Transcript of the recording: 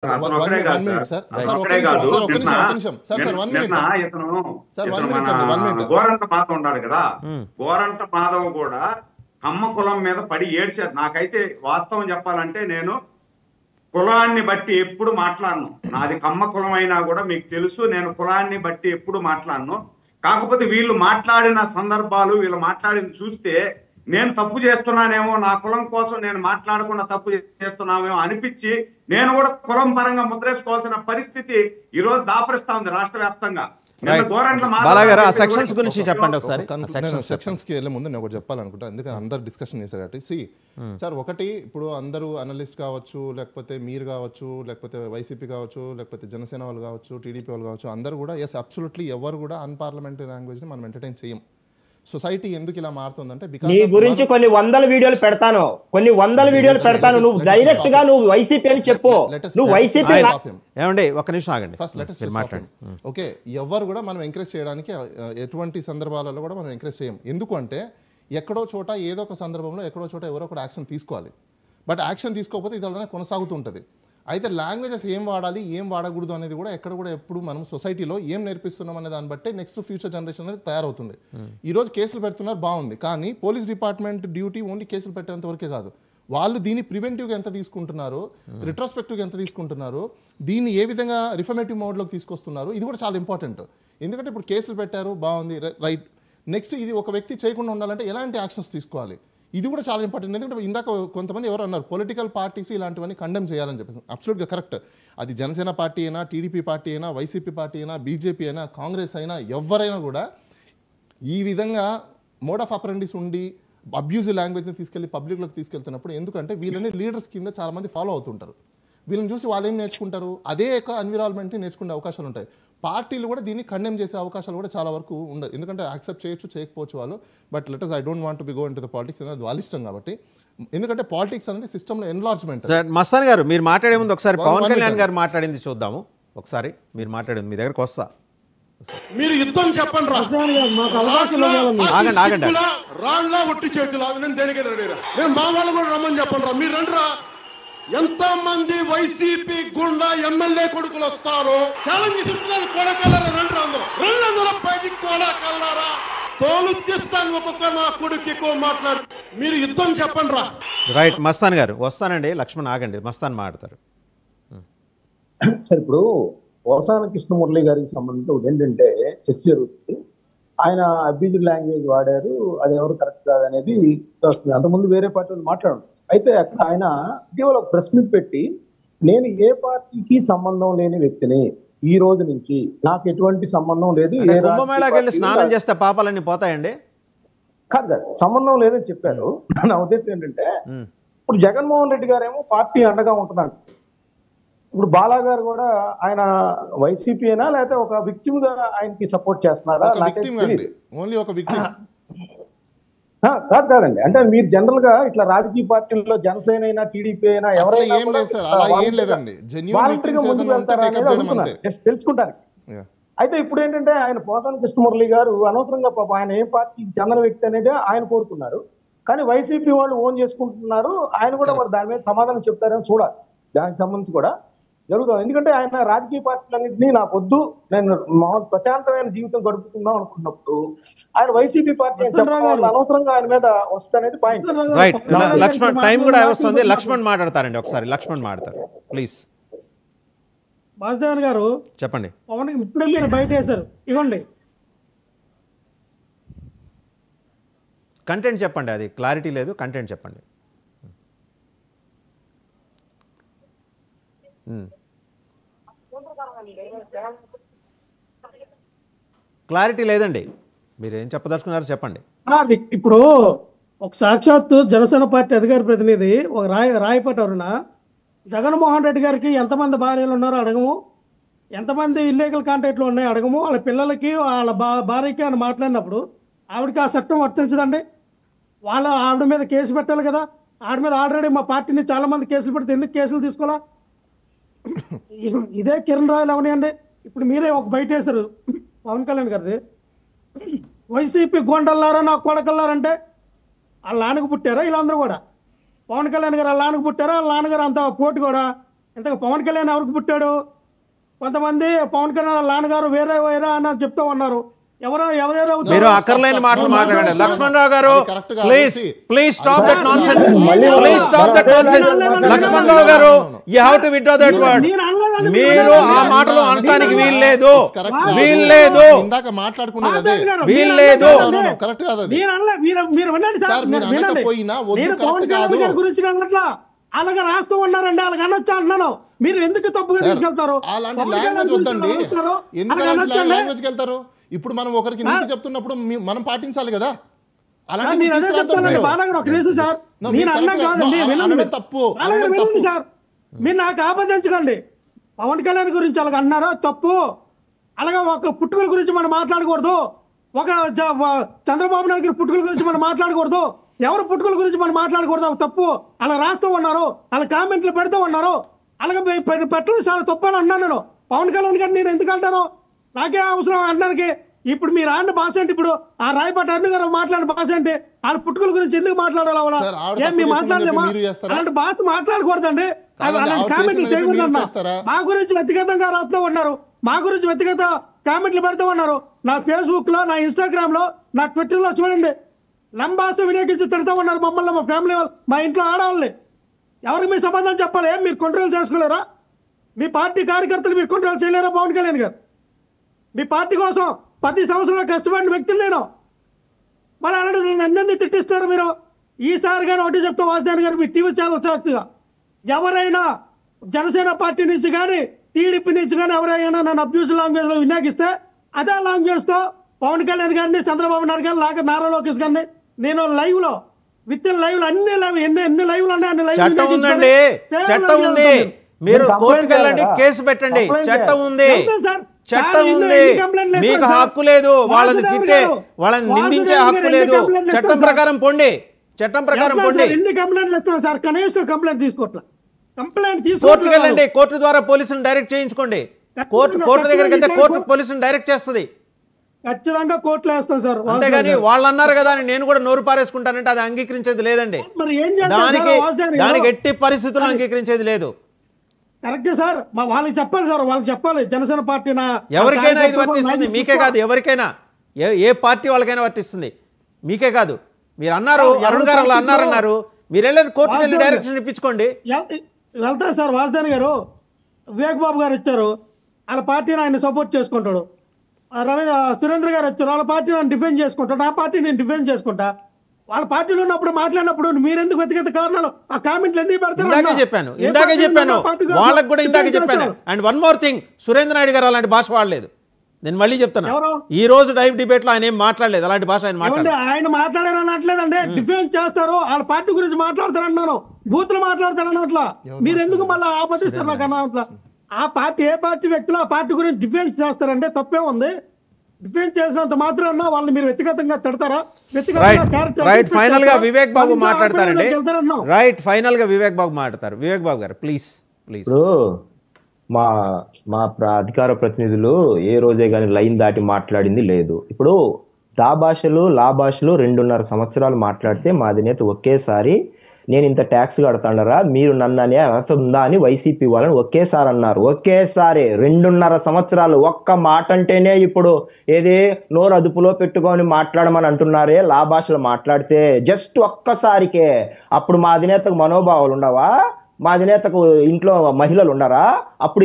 అతను ఒకడే కాదు సార్, అతను ఒకడే కాదు. నిన్న ఇతను గోరంట మాధవ్ ఉన్నాడు కదా, గోరంట మాధవ్ కూడా కమ్మ కులం మీద పడి ఏడ్చారు. నాకైతే వాస్తవం చెప్పాలంటే నేను కులాన్ని బట్టి ఎప్పుడు మాట్లాడను. నాది కమ్మ కులం అయినా కూడా మీకు తెలుసు, నేను కులాన్ని బట్టి ఎప్పుడు మాట్లాడను. కాకపోతే వీళ్ళు మాట్లాడిన సందర్భాలు, వీళ్ళు మాట్లాడింది చూస్తే నేను తప్పు చేస్తున్నానేమో, నా కులం కోసం నేను మాట్లాడకుండా తప్పు చేస్తున్నామేమో అనిపించి నేను కూడా కులం పరంగా ముద్రేసుకోవాల్సిన పరిస్థితి ఈ రోజు దాపరిస్తా ఉంది రాష్ట్ర వ్యాప్తంగా. సెక్షన్స్ గురించి చెప్పండి ఒకసారి. సెక్షన్స్ కి వెళ్ళే ముందు నేను ఒకటి చెప్పాలనుకుంటా, ఎందుకంటే అందరు డిస్కషన్ చేశారు కాబట్టి. సార్ ఒకటి, ఇప్పుడు అందరూ అనలిస్ట్ కావచ్చు, లేకపోతే మీరు కావచ్చు, లేకపోతే వైసీపీ కావచ్చు, లేకపోతే జనసేన వాళ్ళు కావచ్చు, టీడీపీ వాళ్ళు కావచ్చు, అందరూ కూడా ఎస్ అబ్సల్యూట్లీ ఎవరు కూడా అన్పార్లమెంటరీ లాంగ్వేజ్ ని మనం ఎంటర్టైన్ చేయం. సొసైటీ ఎందుకు ఇలా మారుతుందంటే నీ గురించి కొన్ని వందల వీడియోలు పెడతాను, నువ్వు డైరెక్ట్ గా నువ్వు వైసీపీ అని చెప్పు. నువ్వు వైసీపీ ఏమండి ఒక నిమిషం ఆగండి. ఓకే, ఎవరు కూడా మనం ఎంకరేజ్ చేయడానికి ఎటువంటి సందర్భాలలో కూడా మనం ఎంకరేజ్ చేయం. ఎందుకంటే ఎక్కడో చోట ఏదో ఒక సందర్భంలో ఎక్కడో చోట ఎవరో ఒకటి యాక్షన్ తీసుకోవాలి. బట్ యాక్షన్ తీసుకోకపోతే ఇది అలానే కొనసాగుతుంటుంది. అయితే లాంగ్వేజెస్ ఏం వాడాలి, ఏం వాడకూడదు అనేది కూడా ఎక్కడ కూడా ఎప్పుడు మనం సొసైటీలో ఏం నేర్పిస్తున్నాం అనే దాన్ని బట్టి నెక్స్ట్ ఫ్యూచర్ జనరేషన్ అనేది తయారవుతుంది. ఈ రోజు కేసులు పెడుతున్నారు, బాగుంది, కానీ పోలీస్ డిపార్ట్మెంట్ డ్యూటీ ఓన్లీ కేసులు పెట్టేంత వరకే కాదు. వాళ్ళు దీన్ని ప్రివెంటివ్గా ఎంత తీసుకుంటున్నారు, రిట్రోస్పెక్టివ్గా ఎంత తీసుకుంటున్నారు, దీన్ని ఏ విధంగా రిఫర్మేటివ్ మోడ్లోకి తీసుకొస్తున్నారు, ఇది కూడా చాలా ఇంపార్టెంట్. ఎందుకంటే ఇప్పుడు కేసులు పెట్టారు, బాగుంది, రైట్. నెక్స్ట్ ఇది ఒక వ్యక్తి చేయకుండా ఉండాలంటే ఎలాంటి యాక్షన్స్ తీసుకోవాలి, ఇది కూడా చాలా ఇంపార్టెంట్. ఎందుకంటే ఇందాక కొంతమంది ఎవరు అన్నారు పొలిటికల్ పార్టీస్ ఇలాంటివన్నీ కండెమ్ చేయాలని చెప్పేసి. అబ్సల్యూట్గా కరెక్ట్. అది జనసేన పార్టీ అయినా, టీడీపీ పార్టీ అయినా, వైసీపీ పార్టీ అయినా, బీజేపీ అయినా, కాంగ్రెస్ అయినా, ఎవరైనా కూడా ఈ విధంగా మోడ్ ఆఫ్ అపరెండిస్ ఉండి అబ్యూజివ్ లాంగ్వేజ్ని తీసుకెళ్ళి పబ్లిక్లోకి తీసుకెళ్తున్నప్పుడు, ఎందుకంటే వీళ్ళని లీడర్స్ కింద చాలామంది ఫాలో అవుతుంటారు. వీళ్ళని చూసి వాళ్ళు ఏం నేర్చుకుంటారు, అదే ఒక ఎన్విరాన్మెంట్ని నేర్చుకునే అవకాశాలు ఉంటాయి. పార్టీలు కూడా దీన్ని కండెమ్ చేసే అవకాశాలు కూడా చాలా వరకు ఉండదు. ఎందుకంటే యాక్సెప్ట్ చేయొచ్చు, చేయకపోవచ్చు వాళ్ళు. But let I don't want to be go into the politics అనేది వాళ్ళ ఇష్టం. కాబట్టి ఎందుకంటే పాలిటిక్స్ అనేది సిస్టంలో ఎన్లార్జ్మెంట్. మస్తాన్ గారు మీరు మాట్లాడే ముందు ఒకసారి పవన్ కళ్యాణ్ గారు మాట్లాడింది చూద్దాము. ఒకసారి మీరు మాట్లాడింది, మీ దగ్గరకు వస్తా. మీరు యుద్ధం చెప్పండి రా, ఆగండి. రాళ్ళ ఒట్టి చేతులు నేను దేనికి నేను మా వాళ్ళు కూడా రమ్మని చెప్పండి రా, మీరు రండి రా. ఎంతో మంది వైసీపీ గుండా ఎమ్మెల్యే కొడుకులు వస్తారు, ఛాలెంజ్ ఇస్తున్నారు, కొడకల్లరా రండి, అందరూ బయటికి కొడకల్లారా, తోలు తీస్తాను ఒక్కొక్క నా కొడుకు మాట్లాడు, మీరు యుద్ధం చెప్పండి రా. రైట్ మస్తాన్ గారు వస్తానండి. లక్ష్మణ్ ఆగండి, మస్తాన్ మాట్లాడతారు. సార్ ఇప్పుడు పోసాన కృష్ణమురళి గారికి సంబంధించి ఏంటంటే చర్చ జరుగుతుంది. ఆయన అబ్యూజివ్ లాంగ్వేజ్ వాడారు, అది ఎవరు కరెక్ట్ కాదనేది వస్తుంది. అంతకుముందు వేరే పార్టీ మాట్లాడారు. అయితే అక్కడ ఆయన ఇటీవల ప్రెస్ మీట్ పెట్టి, నేను ఏ పార్టీకి సంబంధం లేని వ్యక్తిని, ఈ రోజు నుంచి నాకు ఎటువంటి సంబంధం లేదు, కుంభమేళాకి వెళ్ళి స్నానం చేస్తే పాపాలన్నీ పోతాయండి, కాదు సంబంధం లేదని చెప్పారు. నా ఉద్దేశం ఏంటంటే ఇప్పుడు జగన్మోహన్ రెడ్డి గారేమో పార్టీ అండగా ఉంటుందంట. ఇప్పుడు బాలా గారు కూడా ఆయన వైసీపీ అయినా లేకపోతే ఒక విక్టిమ్ గా ఆయనకి సపోర్ట్ చేస్తున్నారా? కాదండి, అంటే మీరు జనరల్ గా ఇట్లా రాజకీయ పార్టీల్లో జనసేన అయినా, టీడీపీ అయినా, ఎవరైనా తెలుసుకుంటారు. అయితే ఇప్పుడు ఏంటంటే ఆయన పోసాన కృష్ణమురళి గారు అనవసరంగా పాప ఆయన ఏ పార్టీకి చెందిన వ్యక్తి అనేది ఆయన కోరుకున్నారు, కానీ వైసీపీ వాళ్ళు ఓన్ చేసుకుంటున్నారు. ఆయన కూడా మరి దాని మీద సమాధానం చెప్తారని చూడాలి. దానికి సంబంధించి కూడా జరుగుతుంది. ఎందుకంటే ఆయన రాజకీయ పార్టీలన్నింటినీ నాకు వద్దు, నేను ప్రశాంతమైన జీవితం గడుపుకుందాం అనుకున్నప్పుడు ఆయన వైసీపీ పార్టీ అనవసరంగా ఆయన మీద వస్తుంది పాయింట్. రైట్, లక్ష్మణ్ టైం కూడా వస్తుంది, లక్ష్మణ్ మాట్లాడతారండి. ఒకసారి లక్ష్మణ్ మాట్లాడతారు ప్లీజ్. వాసుదేవన్ గారు చెప్పండి. పవన్ ఇప్పుడే మీరు బయట వేశారు, ఇవ్వండి కంటెంట్ చెప్పండి, అది క్లారిటీ లేదు, కంటెంట్ చెప్పండి. క్లారిటీ లేదండి, మీరు ఏం చెప్పదలుచుకున్నారో చెప్పండి. ఇప్పుడు ఒక సాక్షాత్తు జనసేన పార్టీ అధికార ప్రతినిధి ఒక రాయపాటి అరుణ జగన్మోహన్ రెడ్డి గారికి ఎంతమంది భార్యలు ఉన్నారో అడగము, ఎంతమంది ఇల్లీగల్ కాంటాక్ట్లు ఉన్నాయో అడగము, వాళ్ళ పిల్లలకి వాళ్ళ భార్యకి అని మాట్లాడినప్పుడు ఆవిడకి ఆ చట్టం వర్తించదండి. ఆవిడ మీద కేసు పెట్టాలి కదా. ఆవిడ మీద ఆల్రెడీ మా పార్టీని చాలా మంది కేసులు పెడితే ఎందుకు కేసులు తీసుకోవాలా? ఇదే కిరణ్ రాయలు అవనియండి. ఇప్పుడు మీరే ఒక బయట వేశారు పవన్ కళ్యాణ్ గారిది, వైసీపీ గోండల్లారా నాకు కొడకల్లారంటే వాళ్ళ నాన్నకు పుట్టారా? వీళ్ళందరూ కూడా పవన్ కళ్యాణ్ గారు వాళ్ళ నాన్నకు పుట్టారా? వాళ్ళ నాన్నగారు అంత పోటీ కూడా ఇంతకు పవన్ కళ్యాణ్ ఎవరికి పుట్టాడు? కొంతమంది పవన్ కళ్యాణ్ నాన్నగారు వేరే వేరే అని చెప్తూ ఉన్నారు. ఎవరెవరో మీరు అక్కర్లేని మాటలు మాట్లాడండి. లక్ష్మణరావు గారు please stop that nonsense. Please stop that nonsense. Lakshmanarao గారు you have to withdraw that word. మీరు ఆ మాటలు అనడానికి వీల్లేదు. ఇందాక మాట్లాడుకున్నది అదే. వీల్లేదు. కరెక్ట్ కాదు అది. మీరు వినండి సార్, నేను పవన్ కళ్యాణ్ గారి గురించి అనట్లా, అలాగే రాస్తూ ఉన్నారండి, అలాగ అనొచ్చా అన్నాను. మీరు ఎందుకు తప్పుగా తీసుకెళ్తారు? అలాంటి లాంగ్వేజ్ వద్దండి. ఎందుకు లాంగ్వేజ్కి వెళ్తారు? ఇప్పుడు మనం ఒకరికి నీతి చెప్తున్నప్పుడు మనం పాటించాలి కదా. తప్పు సార్, మీరు నాకు ఆపదించకండి. పవన్ కళ్యాణ్ గురించి అలాగ అన్నారో తప్పు. అలాగే ఒక పుట్టుకల గురించి మనం మాట్లాడకూడదు. ఒక చంద్రబాబు నాయుడు గారి పుట్టుకల గురించి మనం మాట్లాడకూడదు. ఎవరు పుట్టుకల గురించి మనం మాట్లాడకూడదు, తప్పు. అలా రాస్తూ ఉన్నారు, అలా కామెంట్లు పెడుతూ ఉన్నారు. అలాగే పెట్టడం చాలా తప్పు అని అన్నాను నేను. పవన్ కళ్యాణ్ గారు నేను ఎందుకు అంటాను? నాకే అవసరం అనడానికి. ఇప్పుడు మీరు ఆడిన భాష ఏంటి? ఇప్పుడు ఆ రాయపాటి అరుణ్ గారు మాట్లాడిన భాష ఏంటి? వాళ్ళ పుట్టుకల గురించి ఎందుకు మాట్లాడాలి? అలాంటి భాష మాట్లాడకూడదండి. అలాంటి కామెంట్లు చేయకూడదన్నా. మా గురించి వ్యక్తిగతంగా రాస్తూ ఉన్నారు, మా గురించి వ్యక్తిగత కామెంట్లు పెడుతూ ఉన్నారు. నా ఫేస్బుక్ లో, నా ఇన్స్టాగ్రామ్ లో, నా ట్విట్టర్ లో చూడండి. లంబాస వినియోగించి తిడుతూ ఉన్నారు మమ్మల్ని, మా ఫ్యామిలీ వాళ్ళు, మా ఇంట్లో ఆడవాళ్ళని. ఎవరికి మీరు సమాధానం చెప్పాలి? ఏం మీరు కంట్రోల్ చేసుకోలేరా? మీ పార్టీ కార్యకర్తలు మీరు కంట్రోల్ చేయలేరా? పవన్ కళ్యాణ్ గారు మీ పార్టీ కోసం 10 సంవత్సరాలు కష్టపడిన వ్యక్తులు నేను. మరి అలాంటి నన్ను తిట్టిస్తారు మీరు. ఈసారి కానీ ఒకటి చెప్తా వాసుదేవన్ గారు, మీ టీవీ ఛానల్ సాక్షిగా ఎవరైనా జనసేన పార్టీ నుంచి కానీ టీడీపీ నుంచి కానీ ఎవరైనా నన్ను అబ్యూజ్ లాంగ్వేజ్ లో వినియోగిస్తే అదే లాంగ్వేజ్ తో పవన్ కళ్యాణ్ గారిని, చంద్రబాబు నాయుడు గారిని, లేక నారా లోకేష్ గారిని నేను లైవ్ లో విత్ ఇన్ లైవ్ లో ఎన్ని లైవ్లు ఉన్నాయి అన్ని లైవ్. చట్టం ఉందండి, చట్టం ఉంది. మీరు కోర్టుకు వెళ్ళండి, కేసు పెట్టండి. చట్టం ఉంది, చట్టం ఉంది. మీకు హక్కు లేదు వాళ్ళని తిట్టే, వాళ్ళని నిందించే హక్కు లేదు. చట్టం ప్రకారం పొండి, చట్టం ప్రకారం పొండి. ఎన్ని కంప్లైంట్లు ఇస్తున్నారు సార్? కనీసం కంప్లైంట్ తీసుకోవట్లా. కోర్టుకు వెళ్ళండి, కోర్టు ద్వారా పోలీసులు డైరెక్ట్ చేయించుకోండి. కోర్టు దగ్గరికి వెళ్తే కోర్టు పోలీసులు డైరెక్ట్ చేస్తుంది. ఖచ్చితంగా కోర్టులో వేస్తాం సార్. అంతేగాని వాళ్ళు అన్నారు కదా అని నేను కూడా నోరు పారేసుకుంటానంటే అది అంగీకరించేది లేదండి. దానికి ఎట్టి పరిస్థితుల్లో అంగీకరించేది లేదు. కరెక్ట్ సార్, వాళ్ళకి చెప్పాలి సార్, వాళ్ళకి చెప్పాలి. జనసేన పార్టీ ఎవరికైనా ఇది వర్తిస్తుంది, మీకే కాదు, ఎవరికైనా, ఏ పార్టీ వాళ్ళకైనా వర్తిస్తుంది, మీకే కాదు. మీరు అన్నారు, అరుణ్ గారు అలా అన్నారన్నారు, మీరు వెళ్ళి కోర్టుకు వెళ్ళి డైరెక్షన్ ఇప్పించుకోండి. వెళ్తారు సార్. వాసుదేవన్ గారు, వివేక్ బాబు గారు ఇచ్చారు, వాళ్ళ పార్టీని ఆయన సపోర్ట్ చేసుకుంటాడు. సురేంద్ర గారు వచ్చారు, వాళ్ళ పార్టీ నేను డిఫెండ్ చేసుకుంటాడు, నా పార్టీ నేను డిఫెండ్ చేసుకుంటా. వాళ్ళ పార్టీలో ఉన్నప్పుడు మాట్లాడినప్పుడు మీరెందుకు వ్యక్తిగత కారణాలు ఆ కామెంట్లు ఎందుకు పెడతారు? ఇందాకే చెప్పాను వాళ్ళకి కూడా, ఇందాకే చెప్పాను. And one more thing, Surendra Naidu గారు అలాంటి భాష వాడలేదు. నేను మళ్ళీ చెప్తాను, ఈ రోజు లైవ్ డిబేట్ లో ఆయన ఏం మాట్లాడలేదు, అలాంటి భాష ఆయన మాట్లాడారు అనట్లేదండి. డిఫెన్స్ చేస్తారు, వాళ్ళ పార్టీ గురించి మాట్లాడతారు అన్నాను, బూతులు మాట్లాడతారు అన్నట్లా. మీరు ఎందుకు మళ్ళీ ఆపదిస్తారు నాకు అన్నట్లా? ఆ పార్టీ ఏ పార్టీ వ్యక్తులు ఆ పార్టీ గురించి డిఫెన్స్ చేస్తారంటే తప్పే ఉంది. డిఫెన్స్ చేసినంత మాత్రం వాళ్ళని మీరు వ్యక్తిగతంగా తిడతారా? రైట్, ఫైనల్ గా వివేక్ బాబు మాట్లాడతారండి. రైట్, ఫైనల్ గా వివేక్ బాబు మాట్లాడతారు. వివేక్ బాబు గారు ప్లీజ్. మా అధికార ప్రతినిధులు ఏ రోజే కానీ లైన్ దాటి మాట్లాడింది లేదు. ఇప్పుడు దా భాషలు లా భాషలు 2.5 సంవత్సరాలు మాట్లాడితే మా అధినేత ఒకేసారి నేను ఇంత ట్యాక్స్ కడతాడరా, మీరు నన్ను అనే అర్హత ఉందా అని వైసీపీ వాళ్ళని ఒకేసారి అన్నారు. ఒకేసారి 2.5 సంవత్సరాలు ఒక్క మాట అంటేనే ఇప్పుడు ఏది నోరు అదుపులో పెట్టుకొని మాట్లాడమని అంటున్నారే. లా భాషలో మాట్లాడితే జస్ట్ ఒక్కసారికే. అప్పుడు మా అధినేతకు మనోభావాలు ఉండవా? మా అధినేతకు ఇంట్లో మహిళలు ఉండరా? అప్పుడు